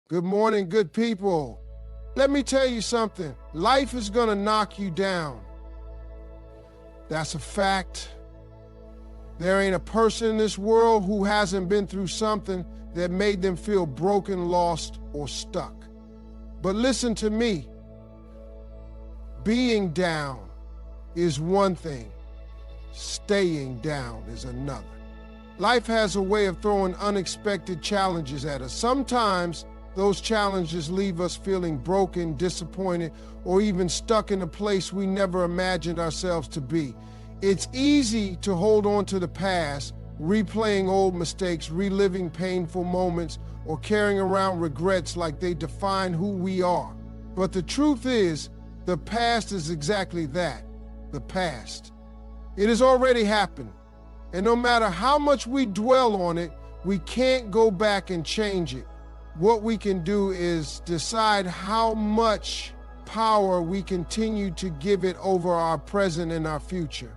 Good morning, good people. Let me tell you something. Life is gonna knock you down. That's a fact. There ain't a person in this world who hasn't been through something that made them feel broken, lost, or stuck. But listen to me. Being down is one thing. Staying down is another. Life has a way of throwing unexpected challenges at us. Sometimes those challenges leave us feeling broken, disappointed, or even stuck in a place we never imagined ourselves to be. It's easy to hold on to the past, replaying old mistakes, reliving painful moments, or carrying around regrets like they define who we are. But the truth is, the past is exactly that, the past. It has already happened, and no matter how much we dwell on it, we can't go back and change it. What we can do is decide how much power we continue to give it over our present and our future.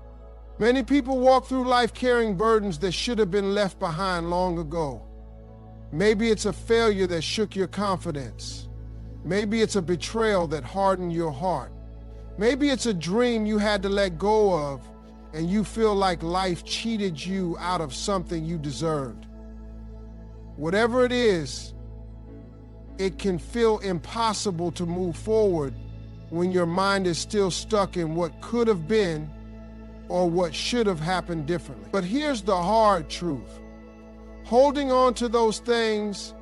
Many people walk through life carrying burdens that should have been left behind long ago. Maybe it's a failure that shook your confidence. Maybe it's a betrayal that hardened your heart. Maybe it's a dream you had to let go of, and you feel like life cheated you out of something you deserved. Whatever it is, it can feel impossible to move forward when your mind is still stuck in what could have been or what should have happened differently. But here's the hard truth. Holding on to those things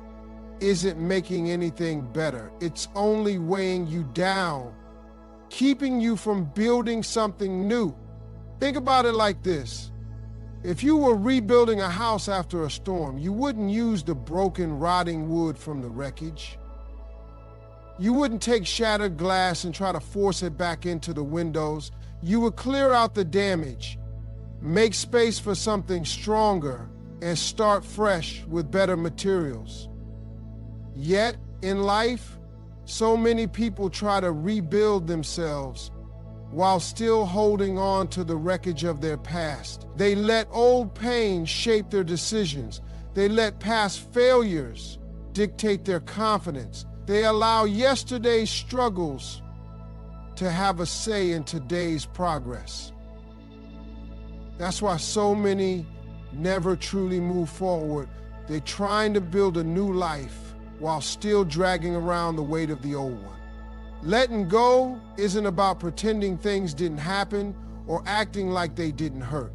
isn't making anything better. It's only weighing you down, keeping you from building something new. Think about it like this. If you were rebuilding a house after a storm, you wouldn't use the broken, rotting wood from the wreckage. You wouldn't take shattered glass and try to force it back into the windows. You would clear out the damage, make space for something stronger, and start fresh with better materials. Yet, in life, so many people try to rebuild themselves while still holding on to the wreckage of their past. They let old pain shape their decisions. They let past failures dictate their confidence. They allow yesterday's struggles to have a say in today's progress. That's why so many never truly move forward. They're trying to build a new life while still dragging around the weight of the old one. Letting go isn't about pretending things didn't happen or acting like they didn't hurt.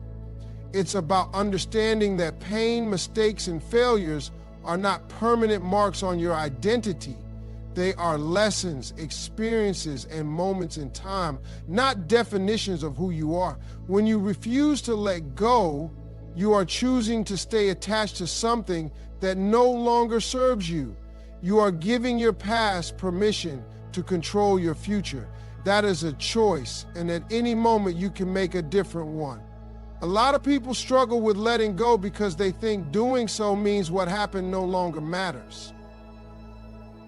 It's about understanding that pain, mistakes, and failures are not permanent marks on your identity. They are lessons, experiences, and moments in time, not definitions of who you are. When you refuse to let go, you are choosing to stay attached to something that no longer serves you. You are giving your past permission to control your future. That is a choice, and at any moment you can make a different one. A lot of people struggle with letting go because they think doing so means what happened no longer matters.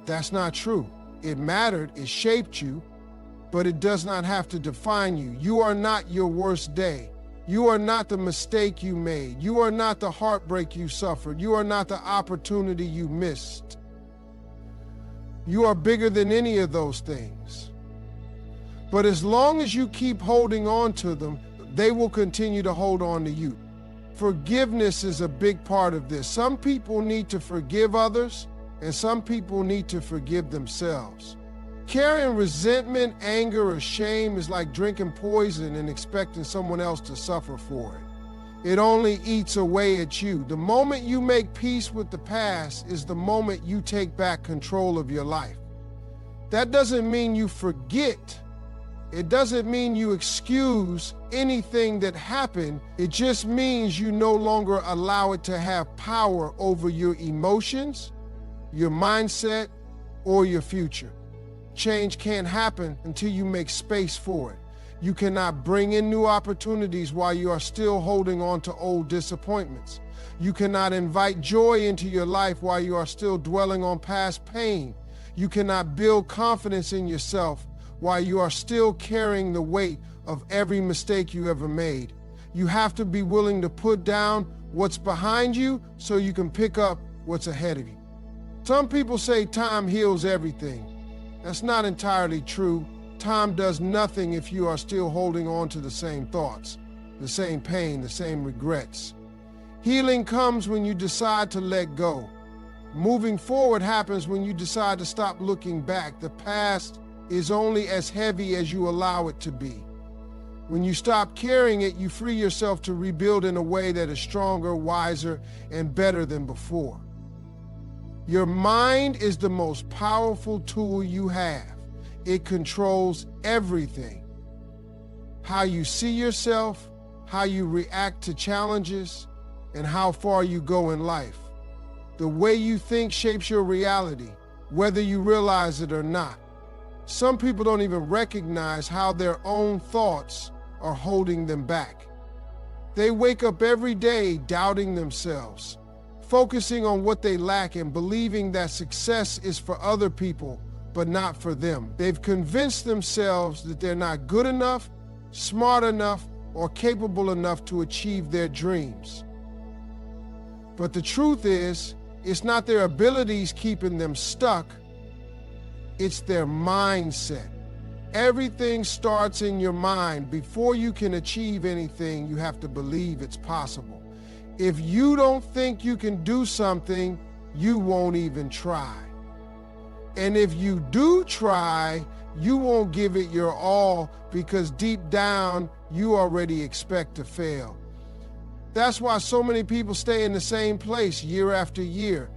That's not true. It mattered, it shaped you, but it does not have to define you. You are not your worst day. You are not the mistake you made. You are not the heartbreak you suffered. You are not the opportunity you missed. You are bigger than any of those things. But as long as you keep holding on to them, they will continue to hold on to you. Forgiveness is a big part of this. Some people need to forgive others, and some people need to forgive themselves. Carrying resentment, anger, or shame is like drinking poison and expecting someone else to suffer for it. It only eats away at you. The moment you make peace with the past is the moment you take back control of your life. That doesn't mean you forget. It doesn't mean you excuse anything that happened. It just means you no longer allow it to have power over your emotions, your mindset, or your future. Change can't happen until you make space for it. You cannot bring in new opportunities while you are still holding on to old disappointments. You cannot invite joy into your life while you are still dwelling on past pain. You cannot build confidence in yourself while you are still carrying the weight of every mistake you ever made. You have to be willing to put down what's behind you so you can pick up what's ahead of you. Some people say time heals everything. That's not entirely true. Time does nothing if you are still holding on to the same thoughts, the same pain, the same regrets. Healing comes when you decide to let go. Moving forward happens when you decide to stop looking back. The past is only as heavy as you allow it to be. When you stop carrying it, you free yourself to rebuild in a way that is stronger, wiser, and better than before. Your mind is the most powerful tool you have. It controls everything. How you see yourself, how you react to challenges, and how far you go in life. The way you think shapes your reality, whether you realize it or not. Some people don't even recognize how their own thoughts are holding them back. They wake up every day doubting themselves, focusing on what they lack and believing that success is for other people, but not for them. They've convinced themselves that they're not good enough, smart enough, or capable enough to achieve their dreams. But the truth is, it's not their abilities keeping them stuck, it's their mindset. Everything starts in your mind. Before you can achieve anything, you have to believe it's possible. If you don't think you can do something, you won't even try. And if you do try, you won't give it your all because deep down, you already expect to fail. That's why so many people stay in the same place year after year.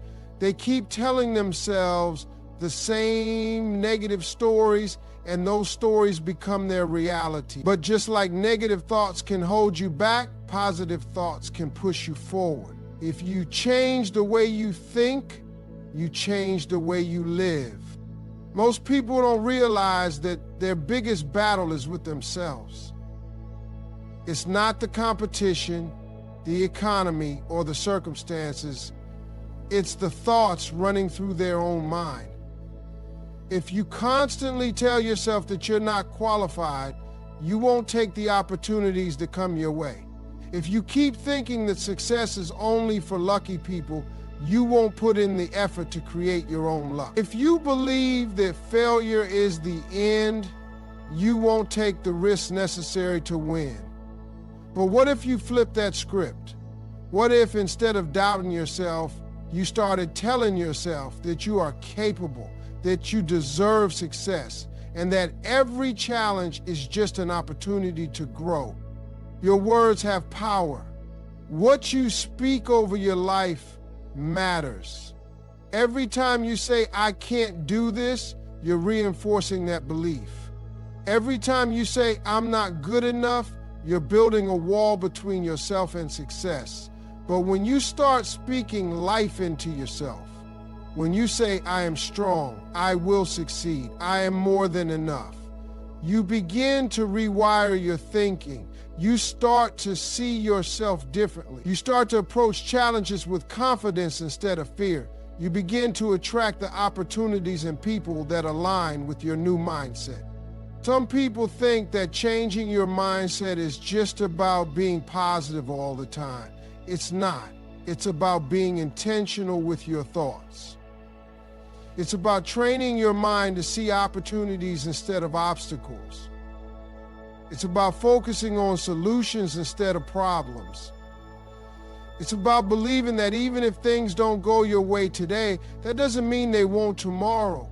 They keep telling themselves the same negative stories, and those stories become their reality. But just like negative thoughts can hold you back, positive thoughts can push you forward. If you change the way you think, you change the way you live. Most people don't realize that their biggest battle is with themselves. It's not the competition, the economy, or the circumstances. It's the thoughts running through their own mind. If you constantly tell yourself that you're not qualified, you won't take the opportunities that come your way. If you keep thinking that success is only for lucky people, you won't put in the effort to create your own luck. If you believe that failure is the end, you won't take the risks necessary to win. But what if you flip that script? What if instead of doubting yourself, you started telling yourself that you are capable, that you deserve success, and that every challenge is just an opportunity to grow? Your words have power. What you speak over your life matters. Every time you say, I can't do this, you're reinforcing that belief. Every time you say, I'm not good enough, you're building a wall between yourself and success. But when you start speaking life into yourself, when you say, I am strong, I will succeed, I am more than enough, you begin to rewire your thinking. You start to see yourself differently. You start to approach challenges with confidence instead of fear. You begin to attract the opportunities and people that align with your new mindset. Some people think that changing your mindset is just about being positive all the time. It's not. It's about being intentional with your thoughts. It's about training your mind to see opportunities instead of obstacles. It's about focusing on solutions instead of problems. It's about believing that even if things don't go your way today, that doesn't mean they won't tomorrow.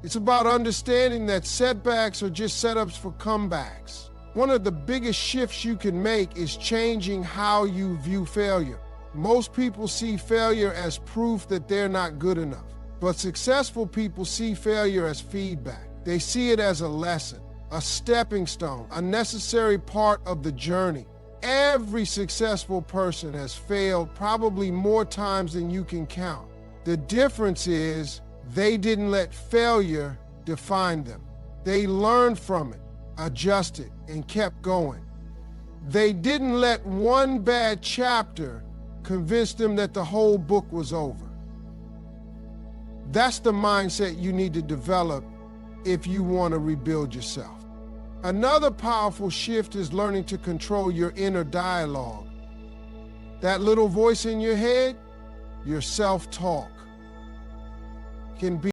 It's about understanding that setbacks are just setups for comebacks. One of the biggest shifts you can make is changing how you view failure. Most people see failure as proof that they're not good enough, but successful people see failure as feedback. They see it as a lesson, a stepping stone, a necessary part of the journey. Every successful person has failed probably more times than you can count. The difference is they didn't let failure define them. They learned from it, adjusted, and kept going. They didn't let one bad chapter convince them that the whole book was over. That's the mindset you need to develop if you want to rebuild yourself. Another powerful shift is learning to control your inner dialogue. That little voice in your head, your self-talk. can be